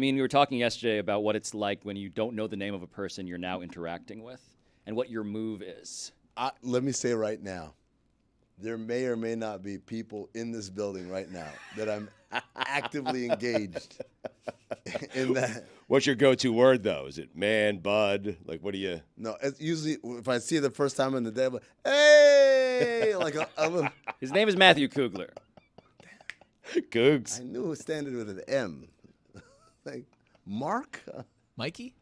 mean, we were talking yesterday about what it's like when you don't know the name of a person you're now interacting with and what your move is. Let me say right now, there may or may not be people in this building right now that I'm actively engaged in that. What's your go-to word, though? Is it man, bud? Like, what do you? No, it's usually if I see it the first time in the day, I'm like, hey, like a little. His name is Matthew Kugler. Googs. I knew it started with an M. Like, Mark? Mikey?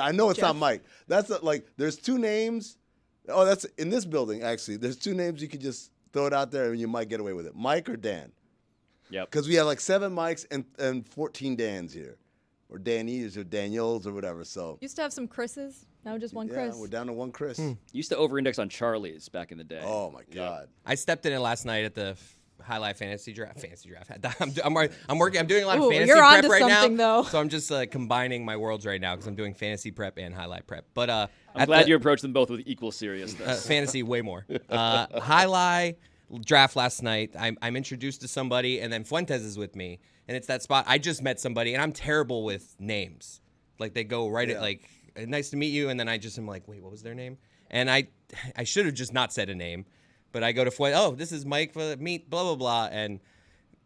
I know it's Jeff? not Mike. That's like, there's two names. Oh, that's in this building, actually. There's two names you could just throw it out there and you might get away with it. Mike or Dan. Yep. Because we have like 7 Mikes and 14 Dans here. Or Danny's or Daniels or whatever. So Used to have some Chris's. Now just one Chris. Yeah, we're down to one Chris. Used to over-index on Charlie's back in the day. Oh, my God. I stepped in it last night at the highlight fantasy draft. I'm working. I'm doing a lot of Ooh, fantasy you're prep onto right something, now. though. So I'm just combining my worlds right now because I'm doing fantasy prep and highlight prep. But I'm glad you approached them both with equal seriousness. fantasy way more. Highlight draft last night. I'm introduced to somebody, and then Fuentes is with me, and it's that spot. I just met somebody, and I'm terrible with names. Like they go right at like, nice to meet you, and then I just am like, wait, what was their name? And I should have just not said a name. But I go to Fuentes, oh, this is Mike for meet, blah, blah, blah. And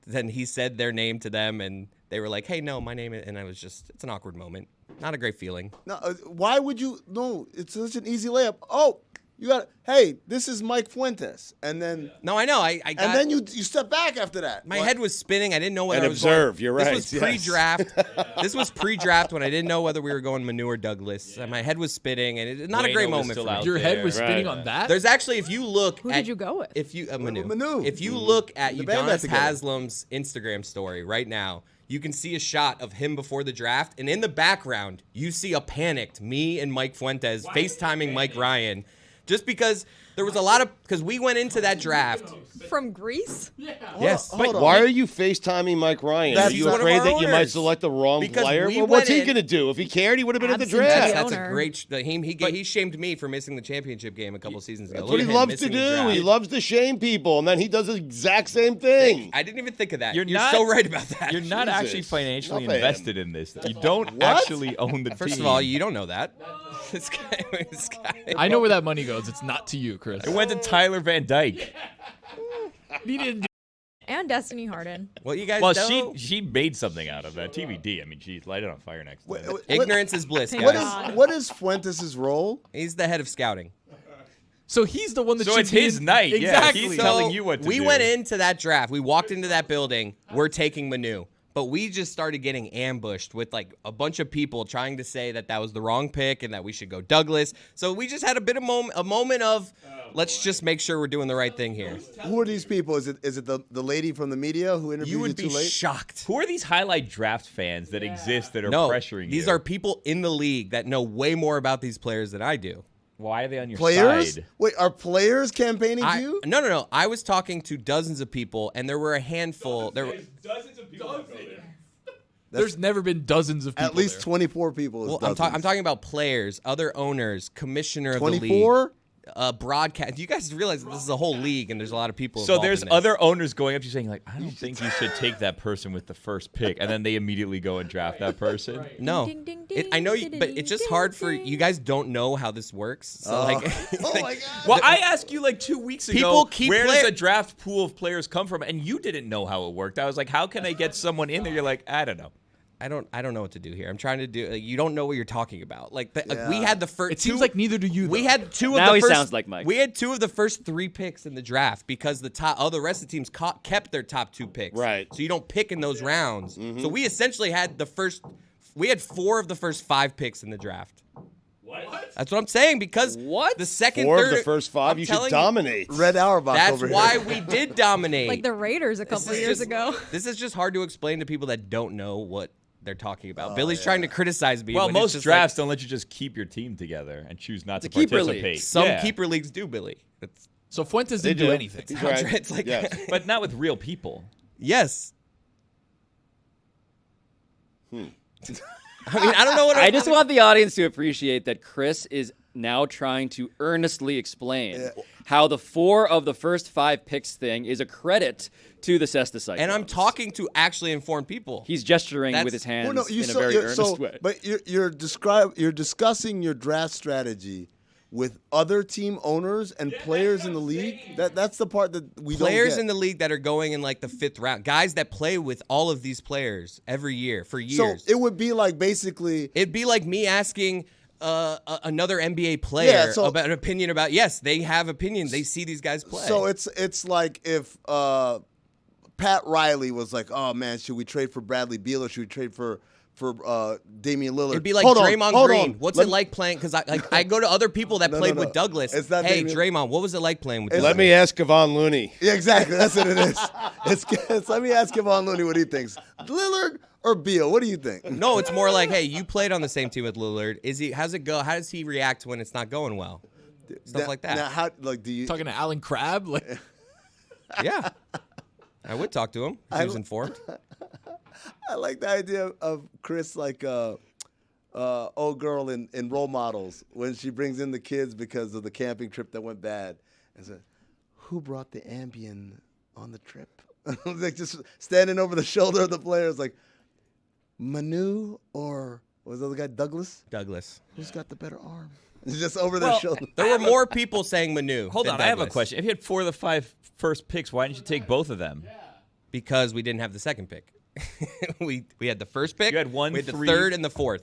then he said their name to them, and they were like, hey, no, my name is, and I was just, it's an awkward moment. Not a great feeling. No, why would you? No, it's such an easy layup. Oh, you got, hey, this is Mike Fuentes. And then. No, I know. I got, and then you step back after that. My head was spinning. I didn't know whether And I was observe, going, you're right. This was pre-draft. This was pre-draft when I didn't know whether we were going Manu or Douglas. And my head was spinning, and it's not a great moment for me. Your head was spinning on that? There's actually, if you look Who at, did you go with? If you Manu. Manu. If you look at The band got Udonis together. Haslam's Instagram story right now, you can see a shot of him before the draft, and in the background, you see a panicked me and Mike Fuentes FaceTiming Mike Ryan, just because there was a lot of, because we went into that draft. From Greece? Yes. But why are you FaceTiming Mike Ryan? That's Are you one of afraid our that you might owners. select the wrong Because player? we Well, what's went he in- going to do? If he cared, he would have been at the Absent draft. the That's a owner. great. He shamed me for missing the championship game a couple seasons ago. That's Look what at he him loves to missing the do. draft. He loves to shame people, and then he does the exact same thing. I didn't even think of that. You're You're not- so right about that. You're not Jesus. actually financially Not bad. invested in this. You don't actually own the team. First of all, you don't know that. This guy. I know where that money goes. It's not to you, Chris. it went to Tyler Van Dyke. He didn't. And Destiny Harden. Well, you guys Well, know. she made something out of that. TBD. I mean, she lighted on fire next to it. Ignorance is bliss, Thank What guys. is, what is Fuentes' role? He's the head of scouting. So he's the one that So should it's be his in- night. Yeah, Exactly. he's telling you what to we do. went into that draft. We walked into that building. We're taking Manu. But we just started getting ambushed with like a bunch of people trying to say that was the wrong pick and that we should go Douglas. So we just had a moment of let's just make sure we're doing the right thing here. Who are these people? Is it the lady from the media who interviewed You you would too be late? shocked. Who are these highlight draft fans that exist that are No, pressuring you? these are people in the league that know way more about these players than I do. Why are they on your Players? side? Wait, are players campaigning to you? No. I was talking to dozens of people, and there were a handful. Dozens of people. There's never been dozens of people. At least there. 24 people. Is Well, dozens. I'm talking about players, other owners, commissioner of the league. 24? Broadcast. You guys realize that this is a whole league, and there's a lot of people. So involved there's in this. other owners going up to you saying, like, I don't think you should take that person with the first pick. And then they immediately go and draft that person. No, Ding, ding, I know, ding, but ding, it's just ding, hard for ding. you guys don't know how this works. So like, Oh, like, my God. Well, I asked you like 2 weeks ago, People keep where play- does a draft pool of players come from? And you didn't know how it worked. I was like, how can I get someone in there? You're like, I don't know. I don't know what to do here. I'm trying to do. You don't know what you're talking about. Like we Yeah. had the first. It seems like neither do you. We though. had two of Now the he first. sounds like Mike. We had two of the first 3 picks in the draft because the rest of the teams kept their top 2 picks. Right. So you don't pick in those rounds. So we essentially had we had 4 of the first 5 picks in the draft. What? That's what I'm saying because What? the second, 4 third, of the first 5, I'm you should telling dominate. Red Auerbach That's over why here. we did dominate. Like the Raiders a couple is years just- ago. This is just hard to explain to people that don't know what they're talking about. Billy's trying to criticize me. Well, when it's most just drafts don't let you just keep your team together and choose not to It's a keeper participate. league. Some Yeah. keeper leagues do, Billy. It's, So Fuentes They didn't do do. anything. He's right. it's like Yes. But not with real people. yes. I mean, I don't know what I just want the audience to appreciate that Chris is now trying to earnestly explain how the 4 of the first 5 picks thing is a credit to the Cesta Cyclones. And I'm talking to actually informed people. He's gesturing with his hands in a very earnest way. But you're discussing your draft strategy with other team owners and players in the league. That's the part that we don't get. Players in the league that are going in like the 5th round. Guys that play with all of these players every year for years. So it would be like basically. It'd be like me asking another NBA player about an opinion about. Yes, they have opinions. They see these guys play. So it's like if Pat Riley was like, "Oh man, should we trade for Bradley Beal or should we trade for Damian Lillard?" It'd be like Draymond Green. What's it like playing? Because I go to other people that played with Douglas. It's not hey, Damian. Draymond, what was it like playing with Douglas? Let me ask Kevon Looney. Yeah, exactly. That's what it is. It's let me ask Kevon Looney what he thinks. Lillard or Beal? What do you think? No, it's more like, hey, you played on the same team with Lillard. How's it go? How does he react when it's not going well? Stuff like that. Now, how do you Talking to Alan Crabb? Like, Yeah. I would talk to him if he was informed. I like the idea of Chris like old girl in Role Models when she brings in the kids because of the camping trip that went bad and said, "Who brought the Ambien on the trip?" Like just standing over the shoulder of the players like, Manu or what was the other guy, Douglas? Douglas. Who's got the better arm? It's just over their shoulder. There were more people saying Manu. Hold than on, I have a Douglas. question. If you had 4 of the 5 first picks, why didn't you take both of them? Because we didn't have the second pick. we had the first pick. You had 1, we had 3. the 3rd and the 4th.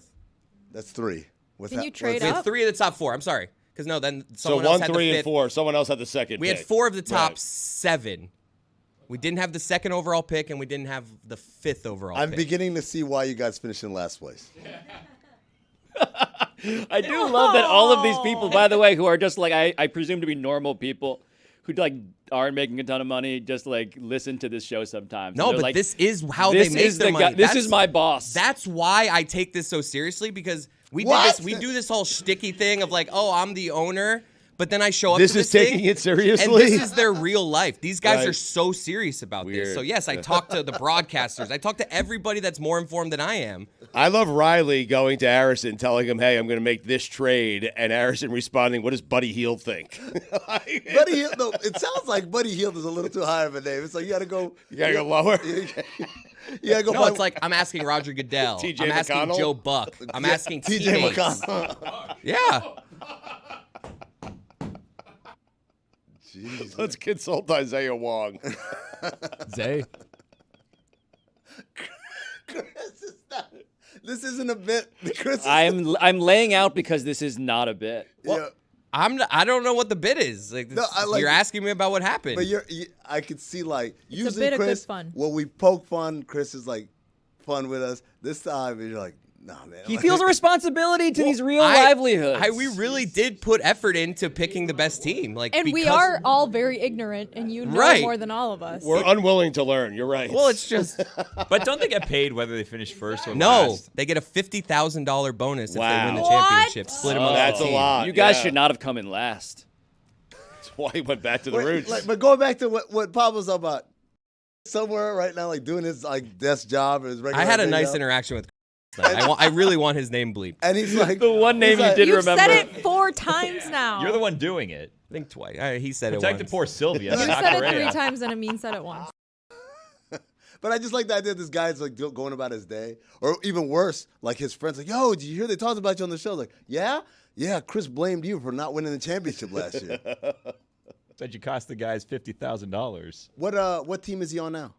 That's 3. Can you trade We had up? 3 of the top 4. I'm sorry. Because no, then So someone else 1, had 3, the 5th. and 4. Someone else had the second We pick. had 4 of the top Right. 7. We didn't have the 2nd overall pick, and we didn't have the 5th overall I'm pick. beginning to see why you guys finished in last place. I do love that all of these people, by the way, who are just like I presume to be normal people who like aren't making a ton of money, just like listen to this show sometimes. No, And they're but like, this is how this they make is their the money. guy, this That's- is my boss. That's why I take this so seriously because we What? do this whole shticky thing of like, oh, I'm the owner, but then I show up This to this is taking thing, it seriously? and this is their real life. These guys Right. are so serious about this. Weird. So yes, I talk to the broadcasters. I talk to everybody that's more informed than I am. I love Riley going to Harrison, telling him, "Hey, I'm going to make this trade," and Harrison responding, "What does Buddy Hield think?" Buddy Hield, no, it sounds like Buddy Hield is a little too high of a name. It's like you got to go. You gotta go lower. You got to go. No, it's like I'm asking Roger Goodell. TJ I'm asking McConnell? Joe Buck. I'm asking TJ teammates. McConnell. Yeah. Jeez. Let's consult Isaiah Wong. Zay. Chris is not, this isn't a bit. Chris is, I'm laying out because this is not a bit. yeah, I don't know what the bit is. Like, No, I like you're it. asking me about what happened. but I could see like a usually bit of good Chris, fun. when we poke fun, Chris is like fun with us. This time you're like, nah, man. He feels a responsibility to these real I- livelihoods. we really did put effort into picking the best team. Like, And we because- are all very ignorant, and you know Right. more than all of us. We're unwilling to learn. You're right. Well, it's just But don't they get paid whether they finish first or no. last? They get a $50,000 bonus if they win the Wow. championship. Split among that's the a team. lot. You guys Yeah. should not have come in last. That's why he went back to the Wait, roots. like, but going back to what Pablo's about, somewhere right now, like doing his like desk job or his regular. I had a day nice job, interaction with. I really want his name bleeped. and he's like The one name he's you like, did You've remember. said it 4 times now. You're the one doing it. I think twice. He said Protect it the once. poor Sylvia. You not said it Correa. 3 times, and Amin said it once. But I just like the idea this guy's like going about his day, or even worse, like his friends like, "Yo, did you hear they talked about you on the show?" Like, yeah, Chris blamed you for not winning the championship last year. Said you cost the guys $50,000. What team is he on now?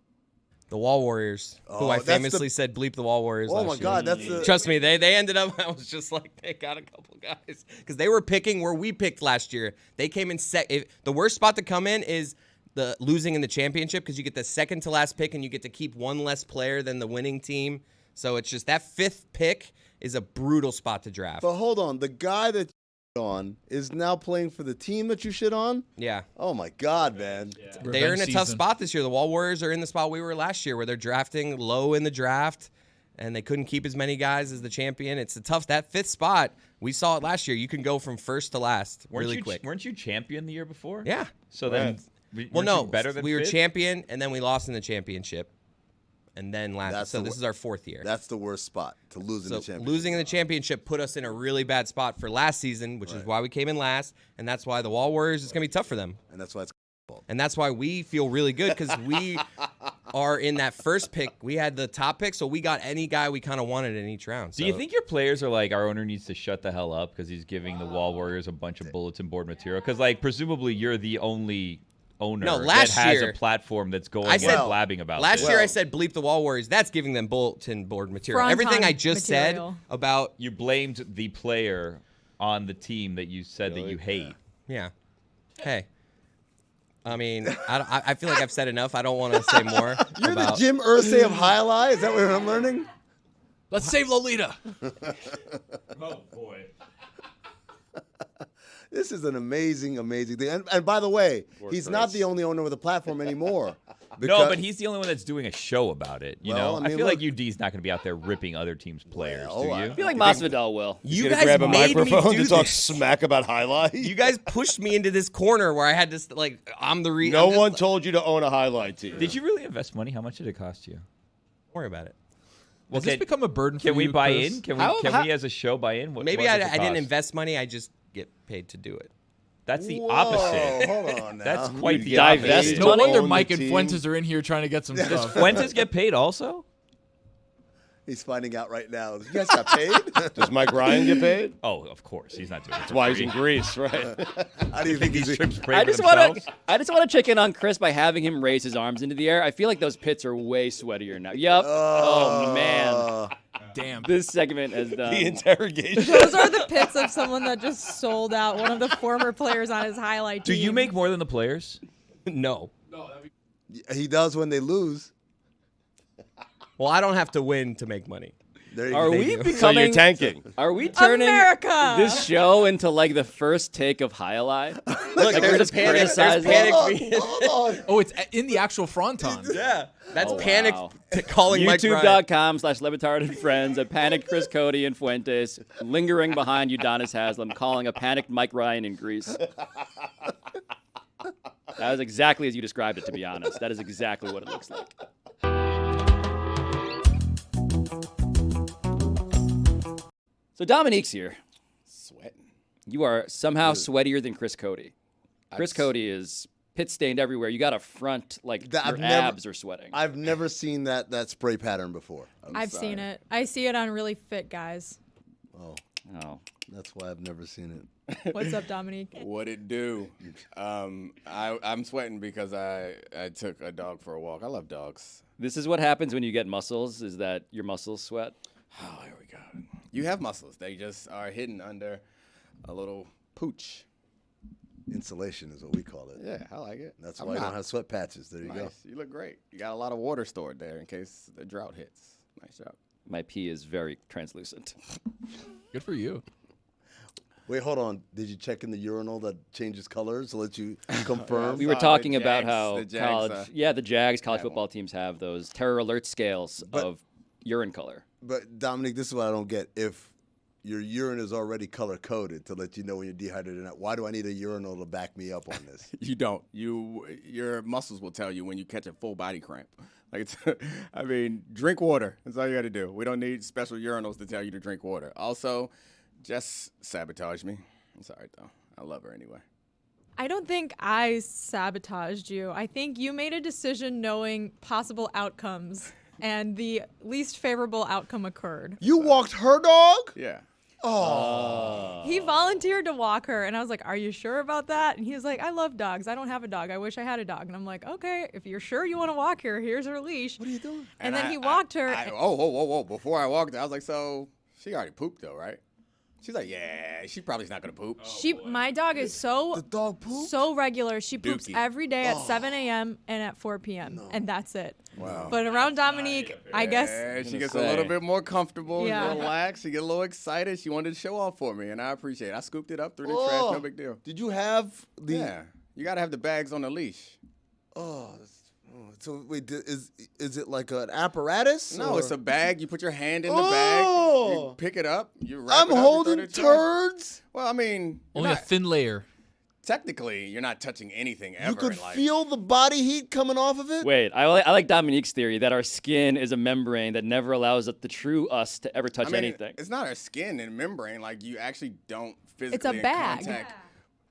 The Wall Warriors, who Oh, I that's the- famously said bleep the Wall Warriors Oh last my year. God, that's the Trust me, they ended up. I was just like, they got a couple guys because they were picking where we picked last year. They came in the worst spot to come in is the losing in the championship because you get the second to last pick and you get to keep one less player than the winning team. So it's just that 5th pick is a brutal spot to draft. But hold on, the guy that you on is now playing for the team that you shit on. Yeah. Oh my God, man. They're in a Revenge tough season. spot this year. The Wall Warriors are in the spot we were last year where they're drafting low in the draft and they couldn't keep as many guys as the champion. It's a tough, that 5th spot. We saw it last year. You can go from first to last really quick. Weren't you champion the year before? Yeah. So then, Well, weren't no, you better than we were fifth? champion and then we lost in the championship. and then last. That's So the this is our 4th year. That's the worst spot to lose in So the championship. losing in the championship put us in a really bad spot for last season, which is why we came in last, and that's why the Wall Warriors is going to be tough for them. And that's why it's And that's why we feel really good because we are in that first pick. We had the top pick, so we got any guy we kind of wanted in each round. Do you think your players are like, our owner needs to shut the hell up because he's giving the Wall Warriors a bunch of bulletin board material? Because, like, presumably you're the only owner last that has year, a platform that's going I said- and blabbing about Last this. year I said bleep the Wall Warriors. That's giving them bulletin board material. Fronton Everything I just material. said about You blamed the player on the team that you said that you hate. yeah. Hey. I mean, I feel like I've said enough. I don't want to say more. You're about, the Jim Irsay of Jai Alai? Is that what I'm learning? Let's save Lolita. Oh, boy. This is an amazing, amazing thing. And by the way, he's not Chris. the only owner with a platform anymore. No, but he's the only one that's doing a show about it. You Well, know, I mean, feel like look- UD's not going to be out there ripping other teams' players, Well, do you? I feel like Masvidal will. you Gonna guys grab a made me microphone do to talk this. smack about highlight. You guys pushed me into this corner where I had to like I'm the No I'm just- one told you to own a highlight team. Did you really invest money? How much did it cost you? Don't worry about it. Has this become a burden for Can we you, buy Chris? in? Can How- we as a show buy in? What, Maybe what I does it didn't cost? invest money. I just get paid to do it. That's the Whoa, opposite. hold on now. That's quite You'd the get divest opposite. paid. No Money? wonder Own the Mike and team. Fuentes are in here trying to get some stuff. Fuentes get paid also? He's finding out right now. You guys got paid? Does Mike Ryan get paid? Oh, of course. He's not doing it. That's why he's in Greece, right? How do you think he's trips I just want to check in on Chris by having him raise his arms into the air. I feel like those pits are way sweatier now. Yep. Oh man, Damn. this segment has done. The interrogation. Those are the pits of someone that just sold out one of the former players on his highlight Do team. you make more than the players? No. He does when they lose. Well, I don't have to win to make money. There you Are go. we do. So becoming? you're tanking. Are we turning America! this show into like the first take of Jai Alai? Look, Like, we're there's just panic. There's criticizing- panic. Hold on. Oh, it's in the actual fronton. Yeah, that's Oh, panic wow. calling Mike Ryan. YouTube.com/LeBatard and friends. A panicked Chris Cody and Fuentes lingering behind Udonis Haslem, calling a panicked Mike Ryan in Greece. That was exactly as you described it, to be honest. That is exactly what it looks like. So Domonique's here. Sweating. You are somehow sweatier than Chris Cody. Chris Cody is pit stained everywhere. You got a front like That your I've never- abs are sweating. I've never seen that spray pattern before. I've seen it. I see it on really fit guys. Oh, that's why I've never seen it. What's up, Domonique? What it do? I'm sweating because I took a dog for a walk. I love dogs. This is what happens when you get muscles, is that your muscles sweat. Oh, here we go. You have muscles. They just are hidden under a little pooch. Insulation is what we call it. Yeah, I like it. That's I'm why you not- don't have sweat patches. There you go. Nice. You look great. You got a lot of water stored there in case the drought hits. Nice job. My pee is very translucent. Good for you. Wait, hold on. Did you check in the urinal that changes colors to let you confirm? We were the talking about Jags- how the Jags, college, the Jags, college have football teams have those terror alert scales of urine color. But Dominique, this is what I don't get. If your urine is already color coded to let you know when you're dehydrated or not, why do I need a urinal to back me up on this? You don't. Your muscles will tell you when you catch a full body cramp. Like it's, I mean, drink water. That's all you got to do. We don't need special urinals to tell you to drink water. Also, Jess sabotaged me. I'm sorry though. I love her anyway. I don't think I sabotaged you. I think you made a decision knowing possible outcomes, and the least favorable outcome occurred. You walked her dog? Yeah. He volunteered to walk her, and I was like, "Are you sure about that?" And he was like, "I love dogs. I don't have a dog. I wish I had a dog." And I'm like, "Okay, if you're sure you want to walk her, here's her leash." What are you doing? And then he walked her. Whoa. Before I walked, I was like, so she already pooped though, right? She's like, yeah, she probably's not going to poop. My dog is The dog pooped? so regular. She poops Dookie. every day at 7 a.m. and at 4 p.m. And that's it. Wow. But around Domonique, I guess Yeah, she gonna gets say. a little bit more comfortable, Yeah. relaxed. She get a little excited. She wanted to show off for me, and I appreciate it. I scooped it up through the Oh. trash, no big deal. Did you have the? Yeah, you got to have the bags on the leash. So wait, is it like an apparatus? No, or- it's a bag. You put your hand in the bag, you Oh. pick it up, you wrap I'm it up, you holding throw it in the trash. turds. Well, I mean, you're Only a not- thin layer. technically, you're not touching anything ever You could in life. feel the body heat coming off of it? Wait, I like Domonique's theory that our skin is a membrane that never allows the true us to ever touch I mean, anything. it's not our skin and membrane. Like, you actually don't physically It's a in bag. contact.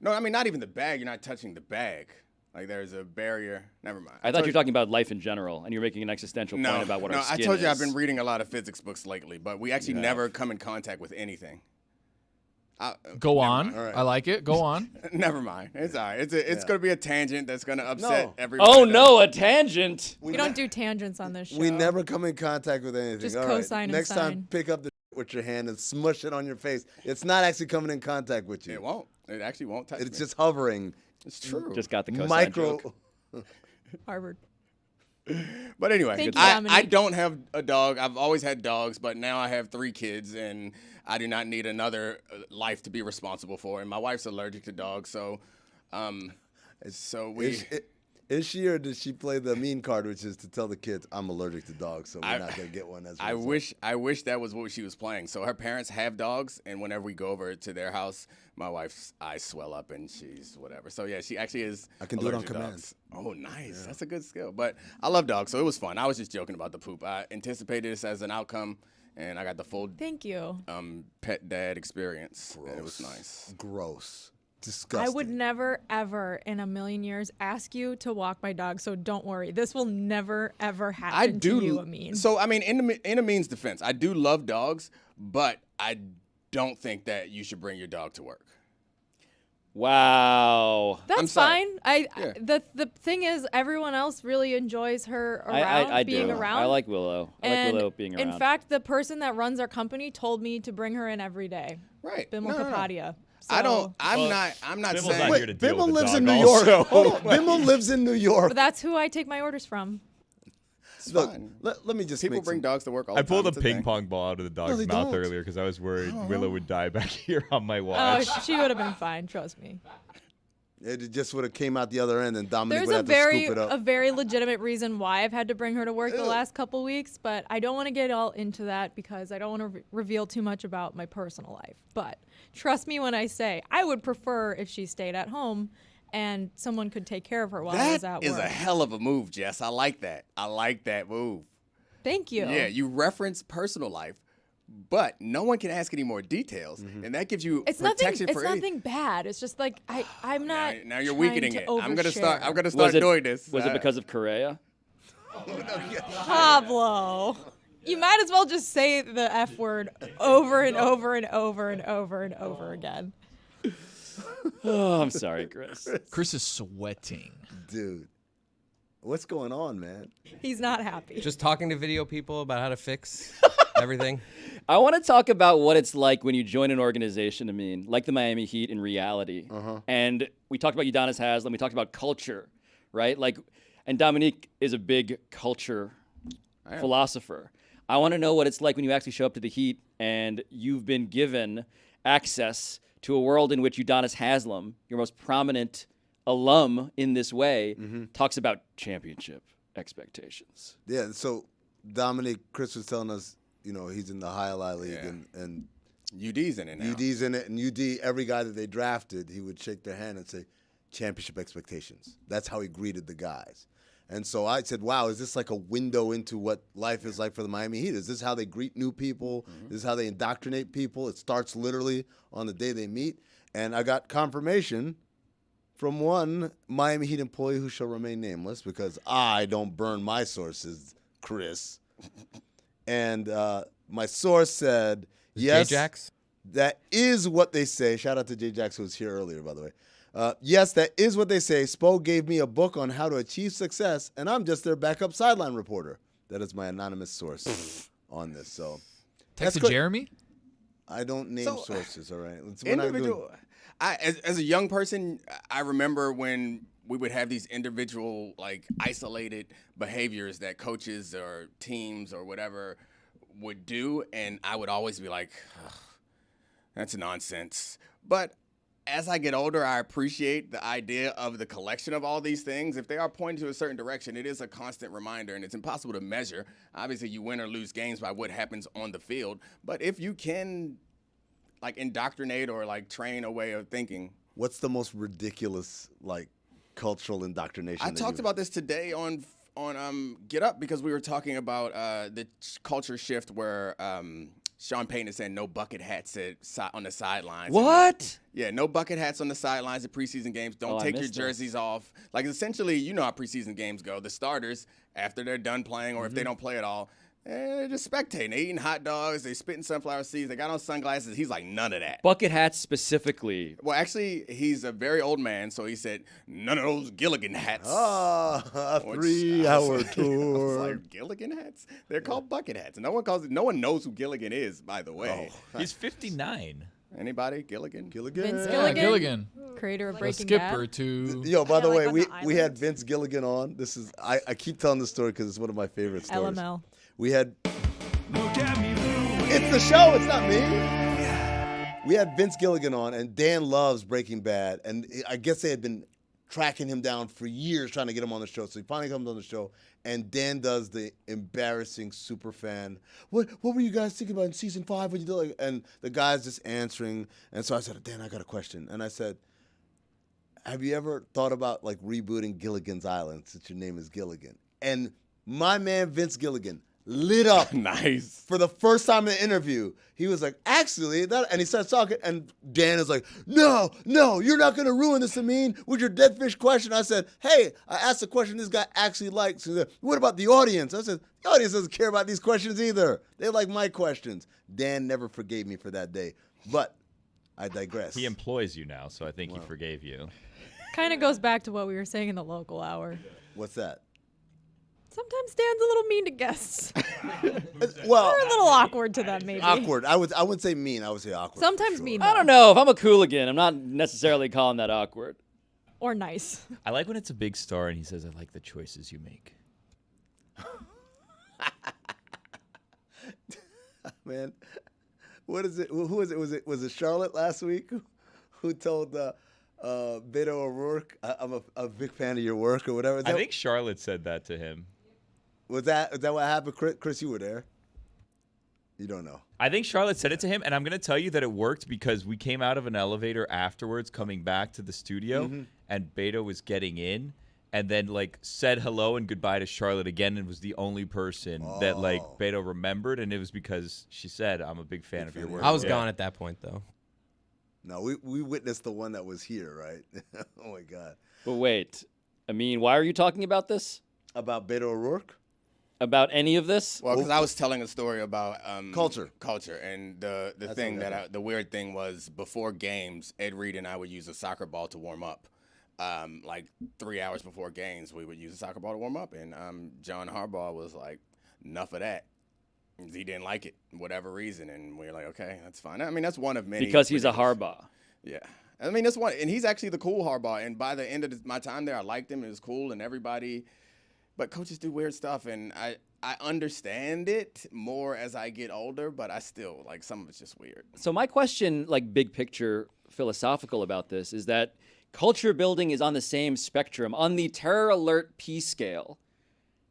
No, I mean, not even the bag. You're not touching the bag. Like, there's a barrier. Never mind. I thought you were talking about life in general, and you're making an existential point about what our skin is. I told you I've been reading a lot of physics books lately, but we actually never come in contact with anything. Go on. mind. All right. I like it. Go on. Never mind. It's all right. It's going to be a tangent that's going to upset everyone. Oh no, a tangent! We don't do tangents on this show. We never come in contact with anything. Just All right. cosine and Next sine. time, pick up the with your hand and smush it on your face. It's not actually coming in contact with you. It won't. It actually won't touch me. It's just hovering. It's true. Just got the cosine Micro. joke. Harvard. But anyway, Thank you, I Dominique. don't have a dog. I've always had dogs, but now I have 3 kids, and I do not need another life to be responsible for. And my wife's allergic to dogs, so we. Is she or did she play the mean card, which is to tell the kids, I'm allergic to dogs, so we're not going to get one as a result. I wish that was what she was playing. So her parents have dogs, and whenever we go over to their house, my wife's eyes swell up and she's whatever. So yeah, she actually is. I can do it on allergic to command. dogs. Oh, nice. That's a good skill. But I love dogs, so it was fun. I was just joking about the poop. I anticipated this as an outcome, and I got the full Thank you. pet dad experience. And it was nice. Gross. Disgusting. I would never, ever in a million years ask you to walk my dog, so don't worry. This will never, ever happen to you, Amin. So, I mean, in Amin's defense, I do love dogs, but I don't think that you should bring your dog to work. Wow. That's sorry. fine. Yeah. The thing is, everyone else really enjoys her around, I being do. around. I like Willow. I like And Willow being around. in fact, the person that runs our company told me to bring her in every day. Right. Bimmel No. Kapadia. I don't. So- I'm not Bimmel's saying. not here to deal Bimmel with the lives dog in New also. York. Hold on. Bimmel lives in New York. But that's who I take my orders from. Look, fine. let me just People make bring some- dogs to work all I the time. pulled a It's ping thing. pong ball out of the dog's they mouth don't. earlier because I was worried Willow would die back here on my Oh, watch. she would have been fine. Trust me. It just would have came out the other end, and Dominic There's would a have very to scoop it up. a very legitimate reason why I've had to bring her to work the last couple weeks, but I don't want to get all into that because I don't want to reveal too much about my personal life. But trust me when I say I would prefer if she stayed at home and someone could take care of her while I was at That is work. a hell of a move, Jess. I like that. I like that move. Thank you. Yeah, you reference personal life, but no one can ask any more details, and that gives you It's nothing. protection It's for any- nothing bad. It's just like I'm not. Now you're trying weakening to it. I'm gonna start overshare. doing this. Was it because of Correa? Pablo? You might as well just say the F word over and over and over and over and over again. Oh, I'm sorry, Chris. Chris is sweating. Dude, what's going on, man? He's not happy. Just talking to video people about how to fix everything. I want to talk about what it's like when you join an organization, like the Miami Heat in reality. And we talked about Udonis Haslem. We talked about culture, right? And Domonique is a big culture philosopher. I want to know what it's like when you actually show up to the Heat and you've been given access to a world in which Udonis Haslem, your most prominent alum in this way, talks about championship expectations. Yeah, so Dominic, Chris was telling us, he's in the Jai Alai League, and UD's in it now. UD's in it, and UD, every guy that they drafted, he would shake their hand and say, championship expectations. That's how he greeted the guys. And so I said, wow, is this like a window into what life is like for the Miami Heat? Is this how they greet new people? Is this how they indoctrinate people? It starts literally on the day they meet. And I got confirmation from one Miami Heat employee who shall remain nameless because I don't burn my sources, Chris. And my source said, yes, J-Jax? that is what they say. Shout out to J-Jax, who was here earlier, by the way. Yes, that is what they say. Spo gave me a book on how to achieve success, and I'm just their backup sideline reporter. That is my anonymous source on this. So Text to good. Jeremy? I don't name So, sources, all right? We're not doing- Individual. As a young person, I remember when we would have these individual, isolated behaviors that coaches or teams or whatever would do, and I would always be like, ugh, that's nonsense. But as I get older, I appreciate the idea of the collection of all these things. If they are pointing to a certain direction, it is a constant reminder, and it's impossible to measure. Obviously, you win or lose games by what happens on the field. But if you can, indoctrinate or, train a way of thinking, What's the most ridiculous like cultural indoctrination? I talked about this today on Get Up because we were talking about the culture shift where Sean Payton is saying no bucket hats on the sidelines. What? Yeah, no bucket hats on the sidelines at preseason games. Don't take your jerseys off. Like, essentially, you know how preseason games go. The starters, after they're done playing or if they don't play at all, they're just spectating. They're eating hot dogs. They spitting sunflower seeds. They got on sunglasses. He's like, none of that. Bucket hats specifically. Well, actually, he's a very old man, so he said, none of those Gilligan hats. A 3-hour tour. I was like, Gilligan hats? They're called bucket hats. No one knows who Gilligan is, by the way. He's 59. Anybody? Gilligan? Vince Yeah, Gilligan, Gilligan. creator of The Breaking skipper Bad. to Yo, by the like way, on we the we had island. Vince Gilligan on. This is I keep telling this story because it's one of my favorite stories. LML. We had. It's the show. It's not me. We had Vince Gilligan on, and Dan loves Breaking Bad, and I guess they had been tracking him down for years trying to get him on the show. So he finally comes on the show, and Dan does the embarrassing super fan. What were you guys thinking about in season 5 when you did like? And the guy's just answering, and so I said, Dan, I got a question, and I said, have you ever thought about like rebooting Gilligan's Island since your name is Gilligan? And my man Vince Gilligan lit up. Nice. For the first time in the interview, he was like, actually, and he starts talking, and Dan is like, no, you're not going to ruin this, Amin, with your dead fish question. I said, hey, I asked a question this guy actually likes. He said, what about the audience? I said, the audience doesn't care about these questions either. They like my questions. Dan never forgave me for that day, but I digress. He employs you now, so I think he forgave you. Kind of goes back to what we were saying in the local hour. What's that? Sometimes Dan's a little mean to guests. Well, Or a little awkward to them, maybe. awkward. I wouldn't say mean. I would say awkward. Sometimes for sure. mean. I don't know. If I'm a cooligan, I'm not necessarily calling that awkward. Or nice. I like when it's a big star and he says, I like the choices you make. Man, what is it? Who is it? Was it Charlotte last week who told Beto O'Rourke, I'm a big fan of your work or whatever? I think Charlotte said that to him. Is that what happened? Chris, you were there. You don't know. I think Charlotte said it to him, and I'm going to tell you that it worked because we came out of an elevator afterwards coming back to the studio, and Beto was getting in, and then like said hello and goodbye to Charlotte again, and was the only person that like Beto remembered, and it was because she said, I'm a big fan of your work. I was gone at that point, though. No, we witnessed the one that was here, right? Oh my God. But wait, I mean, why are you talking about this? About Beto O'Rourke? About any of this? Well, because I was telling a story about Culture, and the thing that the weird thing was before games, Ed Reed and I would use a soccer ball to warm up. Like 3 hours before games, we would use a soccer ball to warm up, and John Harbaugh was like, "Enough of that." He didn't like it, whatever reason, and we were like, "Okay, that's fine." I mean, that's one of many. Because he's a Harbaugh. Yeah. I mean, that's one, and he's actually the cool Harbaugh. And by the end of my time there, I liked him. It was cool, and everybody. But coaches do weird stuff, and I understand it more as I get older, but I still, like, some of it's just weird. So my question, like big picture philosophical about this, is that culture building is on the same spectrum, on the terror alert P scale,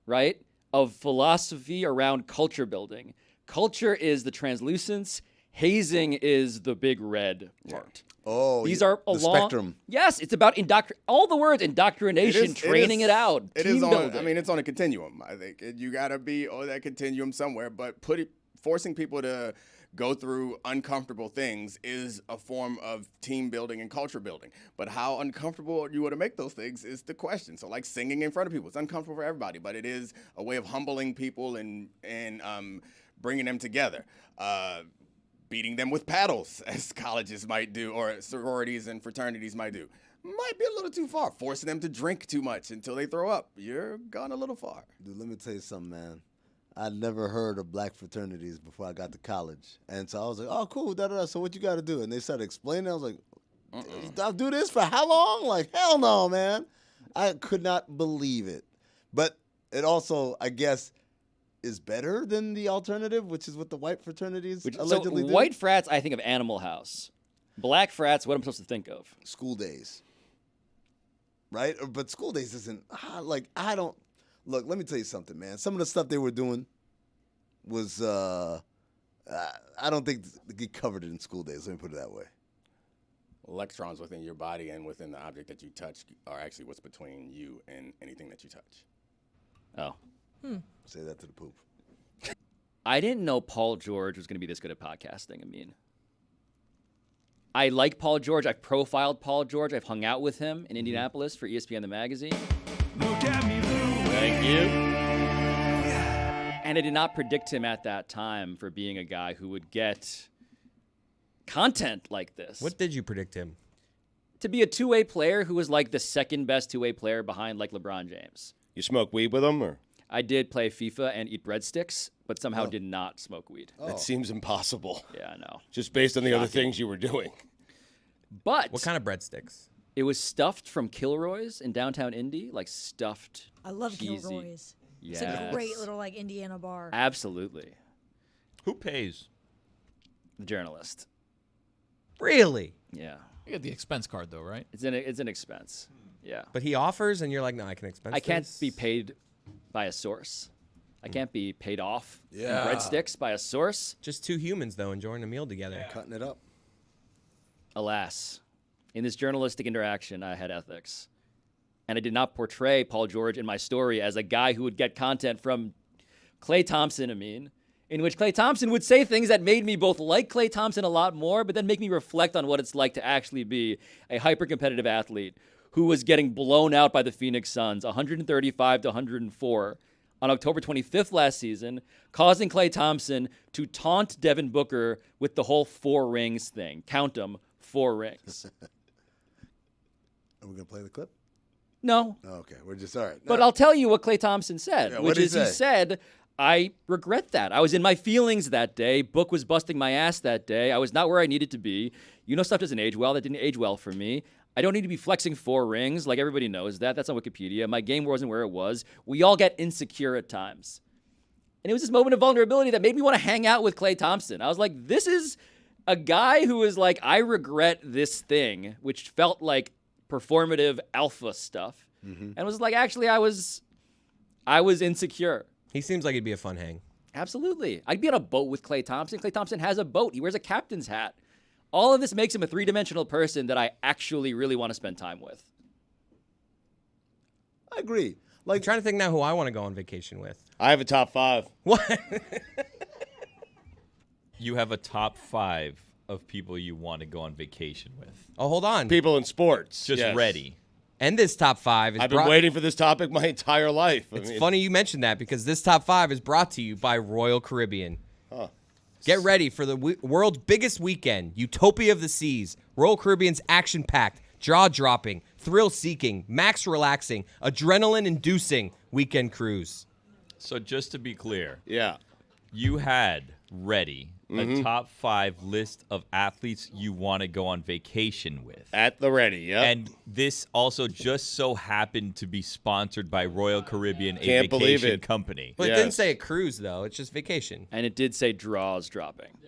right, of philosophy around culture building. Culture is the translucence. Hazing is the big red part. Oh, These are the along. spectrum. Yes, it's about all the words indoctrination, training it out, It team is on. building. I mean, it's on a continuum. I think you got to be on that continuum somewhere. But forcing people to go through uncomfortable things is a form of team building and culture building. But how uncomfortable you want to make those things is the question. So, like singing in front of people, it's uncomfortable for everybody, but it is a way of humbling people and bringing them together. Beating them with paddles, as colleges might do, or sororities and fraternities might do, might be a little too far. Forcing them to drink too much until they throw up, you're gone a little far. Dude, let me tell you something, man. I'd never heard of black fraternities before I got to college. And so I was like, oh, cool, da-da-da. So what you got to do? And they started explaining. I was like, I'll do this for how long? Like, hell no, man. I could not believe it. But it also, I guess, is better than the alternative, which is what the white fraternities allegedly do. White frats, I think of Animal House. Black frats, what I'm supposed to think of? School days. Right? But school days isn't, I don't, look, let me tell you something, man. Some of the stuff they were doing was, I don't think they covered it in school days. Let me put it that way. electrons within your body and within the object that you touch are actually what's between you and anything that you touch. Oh. Say that to the poop. I didn't know Paul George was going to be this good at podcasting. I mean, I like Paul George. I've profiled Paul George. I've hung out with him in Indianapolis for ESPN the magazine. Look at me, Lou. Thank you. And I did not predict him at that time for being a guy who would get content like this. What did you predict him? To be a two-way player who was like the second best two-way player behind like LeBron James. You smoke weed with him, or? I did play FIFA and eat breadsticks, but somehow did not smoke weed. That seems impossible. Yeah, I know. Just based on the other things you were doing. But What kind of breadsticks? it was stuffed from Kilroy's in downtown Indy, like stuffed. I love cheesy. Kilroy's. It's Yes. a great little like Indiana bar. Absolutely. Who pays? The journalist. Really? Yeah. You get the expense card though, right? It's an expense. Yeah. But he offers, and you're like, no, I can expense I can't this. be paid by a source. I can't be paid off in Yeah. breadsticks by a source. Just two humans, though, enjoying a meal together. Cutting it up. Alas, in this journalistic interaction, I had ethics. And I did not portray Paul George in my story as a guy who would get content from Klay Thompson, in which Klay Thompson would say things that made me both like Klay Thompson a lot more, but then make me reflect on what it's like to actually be a hyper-competitive athlete who was getting blown out by the Phoenix Suns 135 to 104 on October 25th last season, causing Klay Thompson to taunt Devin Booker with the whole 4 rings thing. Count them, 4 rings. Are we going to play the clip? No, Oh, okay. We're just all right. but I'll tell you what Klay Thompson said, Yeah, which what'd he is he say? said, I regret that. I was in my feelings that day. Book was busting my ass that day. I was not where I needed to be. You know, stuff doesn't age well. That didn't age well for me. I don't need to be flexing 4 rings. Like, everybody knows that. That's on Wikipedia. My game wasn't where it was. We all get insecure at times. And it was this moment of vulnerability that made me want to hang out with Klay Thompson. I was like, this is a guy who is like, I regret this thing, which felt like performative alpha stuff. And was like, actually, I was insecure. He seems like he'd be a fun hang. Absolutely. I'd be on a boat with Klay Thompson. Klay Thompson has a boat. He wears a captain's hat. All of this makes him a 3-dimensional person that I actually really want to spend time with. I agree. I'm Like, trying to think now who I want to go on vacation with. I have a top 5. What? You have a top 5 of people you want to go on vacation with. Oh, hold on. People in sports. Just yes. ready. And this top 5 is I've been waiting for this topic my entire life. It's funny you mentioned that because this top 5 is brought to you by Royal Caribbean. Huh. Get ready for the world's biggest weekend, Utopia of the Seas. Royal Caribbean's action-packed, jaw-dropping, thrill-seeking, max-relaxing, adrenaline-inducing weekend cruise. So just to be clear, Yeah. you had ready a top 5 list of athletes you want to go on vacation with. At the ready, yeah. And this also just so happened to be sponsored by Royal Caribbean, a Can't believe vacation it. company. But it didn't Yes. say a cruise, though. It's just vacation. And it did say draws dropping.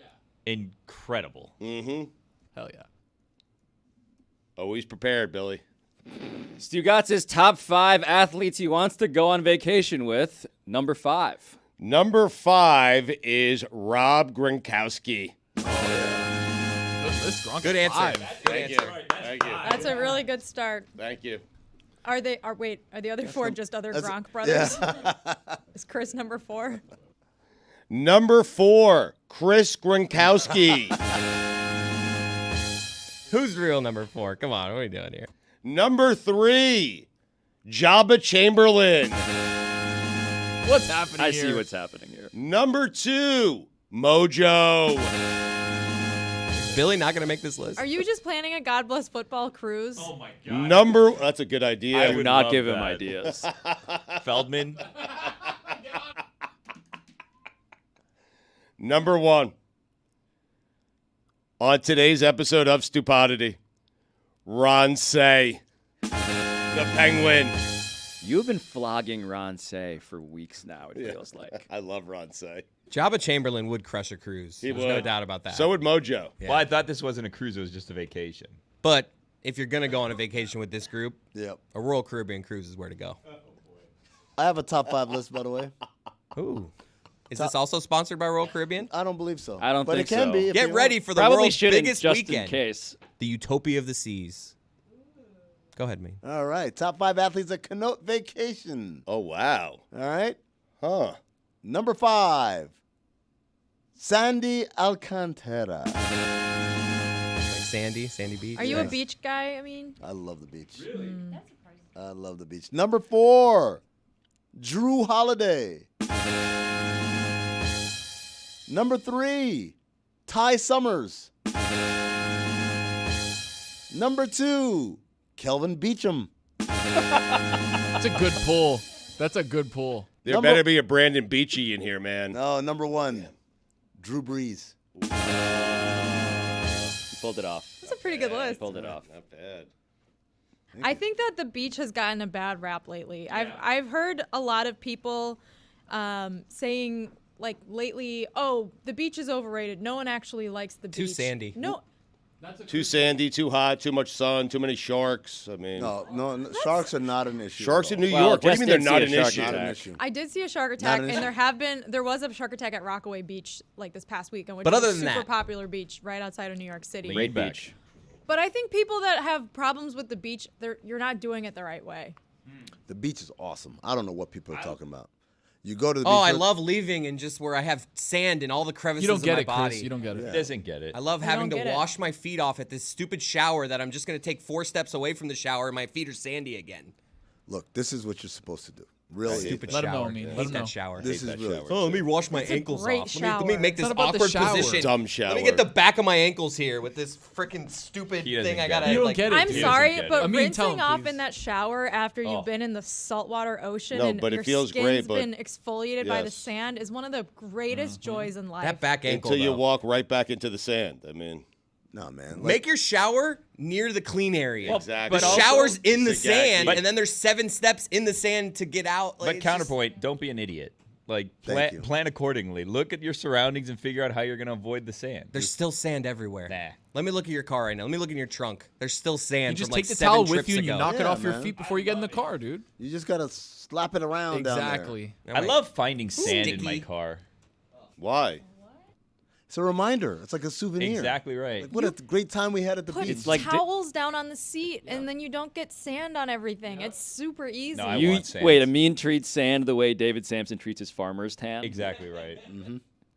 Incredible. Hell yeah. Always prepared, Billy. Stugotz's top 5 athletes he wants to go on vacation with. Number 5. Number 5 is Rob Gronkowski. This Gronk Good is answer. 5. Thank you. Thank you. That's a really good start. Thank you. Are the other 4 just other Gronk brothers? Is Chris number 4? Number 4, Chris Gronkowski. Who's real number 4? Come on, what are we doing here? Number 3, Jabba Chamberlain. What's happening I here? see what's happening here. Number 2, Mojo. Is Billy not going to make this list? Are you just planning a God Bless Football cruise? Oh my God. That's a good idea. I would not love give him that. ideas. Feldman. Number 1, on today's episode of Stupidity, Ron Say, the Penguin. You've been flogging Ron Say for weeks now, it feels like. I love Ron Say. Jabba Chamberlain would crush a cruise. There's no would. doubt about that. So would Mojo. Yeah. Well, I thought this wasn't a cruise; it was just a vacation. But if you're going to go on a vacation with this group, yep. a Royal Caribbean cruise is where to go. I have a top 5 list, by the way. Ooh. Is this also sponsored by Royal Caribbean? I don't believe so. I don't but think it can so. be. if Get you ready want. for the Probably world's shouldn't, biggest just weekend. in case. The Utopia of the Seas. Go ahead, me. All right. Top 5 athletes at Connote Vacation. Oh, wow. All right. Huh. Number 5, Sandy Alcantara. Like Sandy Beach. Are you a Nice. beach guy? I mean, I love the beach. Really? I love the beach. Number 4, Drew Holiday. Number 3, Ty Summers. Number 2, Kelvin Beachum. That's a good pull. That's a good pull. There Number- better be a Brandon Beachy in here, man. No, number 1, Drew Brees. You pulled it off. that's a pretty good You list. pulled it off. Not bad. I think that the beach has gotten a bad rap lately. I've heard a lot of people saying like lately, oh, the beach is overrated. No one actually likes the Too beach. sandy. No, Too sandy, too hot, too much sun, too many sharks. I mean, No, sharks are not an issue. sharks at in New all. Well, York. What do Jess you mean they're did not see an a shark issue? Not an attack. issue. I did see a shark attack, an and issue. there was a shark attack at Rockaway Beach like this past weekend, which But is other a than super that- popular beach right outside of New York City. Great back. beach. But I think people that have problems with the beach, you're not doing it the right way. The beach is awesome. I don't know what people are talking about. You go to the beach. Oh, I first- love leaving and just where I have sand in all the crevices You don't of get my it, body. Chris. You don't get it. He doesn't get it. I love I having don't to get it. wash my feet off at this stupid shower that I'm just going to take 4 steps away from the shower and my feet are sandy again. Look, this is what you're supposed to do. Really. Stupid Let him shower. know, I mean. Hate Let him that know. shower. This is really. Oh, let me wash my It's a ankles great off. Let me make shower. this It's not about the awkward shower. position. Dumb Let shower. me get the back of my ankles here with this freaking stupid He doesn't thing I get gotta it. You don't like. get it. I'm dude. sorry, get it. but I mean, tell rinsing him, off please. in that shower after Oh. you've been in the saltwater ocean No, and but it your feels skin's great, but- been exfoliated by the Yes. sand is one of the greatest joys in life. That back ankle. until you though. walk right back into the sand. I mean, No, man. Make your shower near the clean area. exactly. The but also- shower's in the Exactly. sand, But- and then there's 7 steps in the sand to get out. Like, But it's just- counterpoint, don't be an idiot. Like Thank you. plan accordingly. Look at your surroundings and figure out how you're gonna avoid the sand. There's still sand everywhere. Nah. Let me look at your car right now. Let me look in your trunk. There's still You sand just from like take the 7 towel with trips you and you ago. knock it Yeah, off your man. feet before you get in the car, dude. You just gotta slap it around down there. Exactly. I love finding sand in my Sticky. car. Why? It's a reminder. It's like a souvenir. Exactly right. Like, what a great time we had at the Put beach. It's like towels down on the seat, and then you don't get sand on everything. It's super easy. No, I You want sand. wait. Amin treats sand the way David Sampson treats his farmer's tan. Exactly right.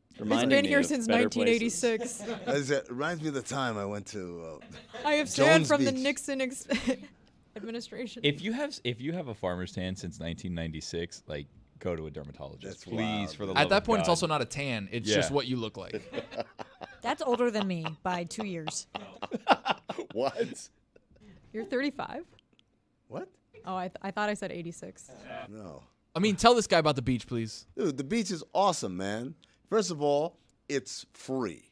It's Reminding been me here of since better places. 1986. It reminds me of the time I went to. I have sand Jones from the Beach. Nixon administration. If you have a farmer's tan since 1996, like go to a dermatologist, That's please. wild, For the dude. love At that of point, it's God. also not a tan. It's Yeah. just what you look like. That's older than me by 2 years. What? You're 35. What? Oh, I thought I said 86. No. I mean, tell this guy about the beach, please. Dude, the beach is awesome, man. First of all, it's free.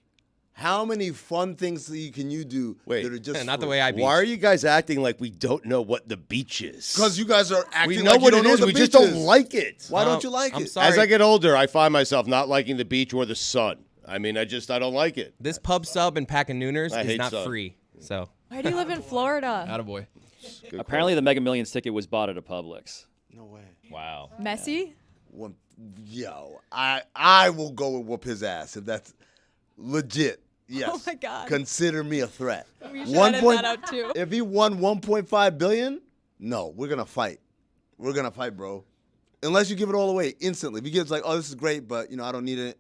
How many fun things can you do Wait, that are just not the free? way I beach. Why are you guys acting like we don't know what the beach is? Because you guys are acting we know like what you it don't know is. what We the just beach don't is. like it. Why don't you like I'm it? sorry. As I get older, I find myself not liking the beach or the sun. I mean, I don't like it. This pub sub and pack of nooners I is hate not sun. free. So Why do you live in Florida? Attaboy. Apparently, the Mega Millions ticket was bought at a Publix. No way. Wow. Messy? I will go and whoop his ass if that's legit. Yes. Oh my God. Consider me a threat. We should edit that out too. If he won 1.5 billion, no, we're gonna fight. We're gonna fight, bro. Unless you give it all away instantly. If he gives like, oh, this is great, but I don't need it.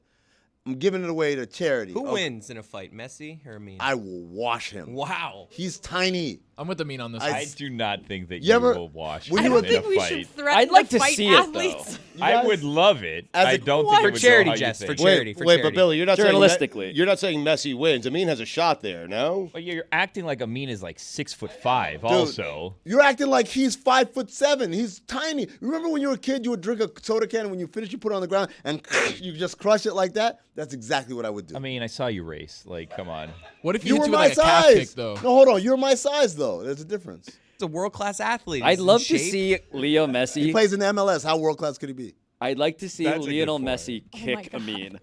I'm giving it away to charity. who Okay. wins in a fight, Messi or Amin? I will wash him. Wow. He's tiny. I'm with Amin on this. I- one. I do not think that You you ever- will wash when I you him don't were- in a think we fight. should threaten I'd like to to fight see it, athletes. though. I guys- would love it. As I a- don't For think it would charity, go how you Jess, for think. charity. Wait, but Billy, you're not saying Journalistically. you're not saying Messi wins. Amin has a shot there. No. But you're acting like Amin is like 6'5". Also, You're acting like he's 5'7". He's tiny. Remember when you were a kid, you would drink a soda can, and when you finish, you put it on the ground, and you just crush it like that? That's exactly what I would do. I mean, I saw you race. Like, come on. What if he you hits were you with my like a calf size. kick, though? No, hold on. You're my size, though. There's a difference. He's a world-class athlete. I'd He's in love to shape. see Leo He Messi. plays in the MLS. How world-class could he be? I'd like to see That's a good Lionel point. Messi my kick God. Amin.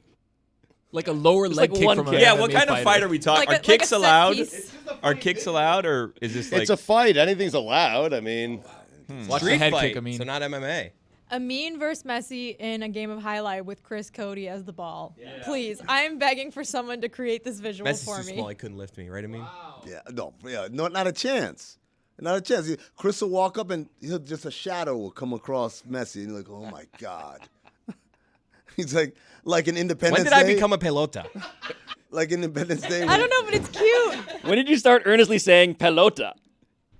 Like a lower Just leg like kick one from a kick. Yeah, MMA what kind of fight are we talking? Like Are a- like kicks a set allowed? piece. Are kicks allowed, or is this like? It's a fight. Anything's allowed. I mean, Watch the Street head fight, kick, Amin. so not MMA. Amin versus Messi in a game of highlight with Chris Cody as the ball. Please, I'm begging for someone to create this visual Messi's for too me. small. He couldn't lift me, right? I mean, Not a chance. Not a chance. Chris will walk up and just a shadow will come across Messi, and you're like, oh my God. He's like an Independence when Day. did I become a pelota? Like Independence Day. I don't know, but it's cute. When did you start earnestly saying pelota?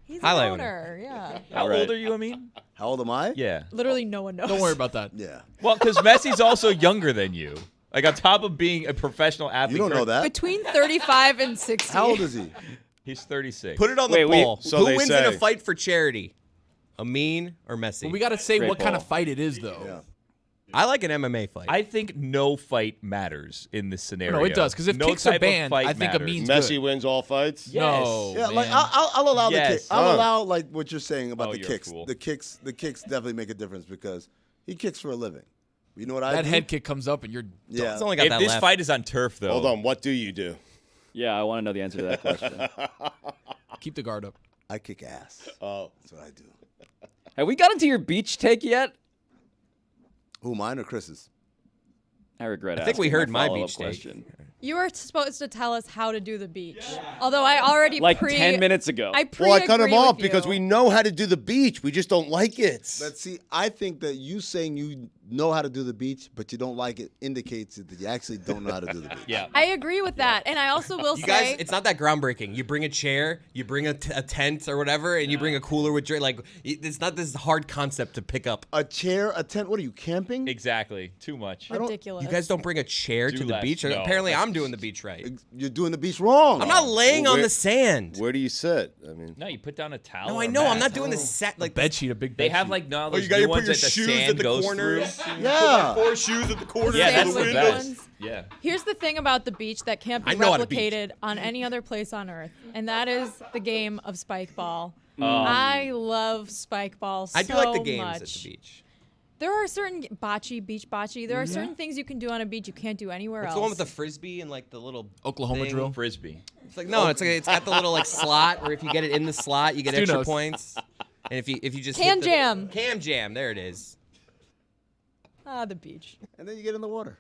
He's Highlight an owner, yeah. How old are you, Amin? How old am I? Yeah. Literally no one knows. Don't worry about that. Yeah. Well, because Messi's also younger than you. Like, on top of being a professional athlete. You don't know that. Between 35 and 60. How old is he? He's 36. Put it on the poll. so Who they wins in a say. fight for charity? Amin or Messi? But we got to say Great what kind ball. of fight it is, though. Yeah. I like an MMA fight. I think no fight matters in this scenario. No, it does, because if no kicks are type of banned, fight I think matters. Amin's Messi good. wins all fights. Yes. No, Yeah, like man. I'll allow the Yes. kick. I'll Huh. allow like what you're saying about Oh, the you're a kicks. fool. The kicks definitely make a difference because he kicks for a living. You know what I that do? head kick comes up and you're Yeah. It's only got If that this left. fight is on turf, though. Hold on. What do you do? Yeah, I want to know the answer to that question. keep the guard up. I kick ass. Oh. That's what I do. Have we gotten to your beach take yet? Who, mine or Chris's? I regret I think we asking heard my follow-up beach take. question. You were supposed to tell us how to do the beach. Although I already Like 10 minutes ago. I Well, I cut him pre-agree off with because you. we know how to do the beach. We just don't like it. But see, I think that you saying you know how to do the beach, but you don't like it, indicates that you actually don't know how to do the beach. Yeah. I agree with that. And I also will You say guys, it's not that groundbreaking. You bring a chair, you bring a tent or whatever, and you bring a cooler with drink. Like, it's not this hard concept to pick up. A chair, a tent. What are you, camping? Exactly. Too much. ridiculous. You guys don't bring a chair Do to the less. beach? No. Apparently, I'm doing the beach right. You're doing the beach wrong. I'm not laying on where- the sand. Where do you sit? I mean, No, you put down a towel. No, or I a know. I'm mat. not doing the set like Bed sheet, a big bed They have sheet. like no, oh, those you got to new put ones your that the shoes sand at the goes corners. through. Yeah. 4 shoes at the corners. Yeah, of that's the the window. best. ones. Yeah. Here's the thing about the beach that can't be I know how to beach. replicated on any other place on earth, and that is the game of spike ball. Oh. I love spike ball so I do like the games much. at the beach. There are certain beach bocce. There are certain things you can do on a beach you can't do anywhere What's else. the one with the frisbee and like the little Oklahoma thing? drill. Frisbee. It's like no, it's like it's got the little like slot where if you get it in the slot, you get Stu extra knows. points. And if you just Cam hit the, jam. Cam jam, there it is. Ah, the beach. And then you get in the water.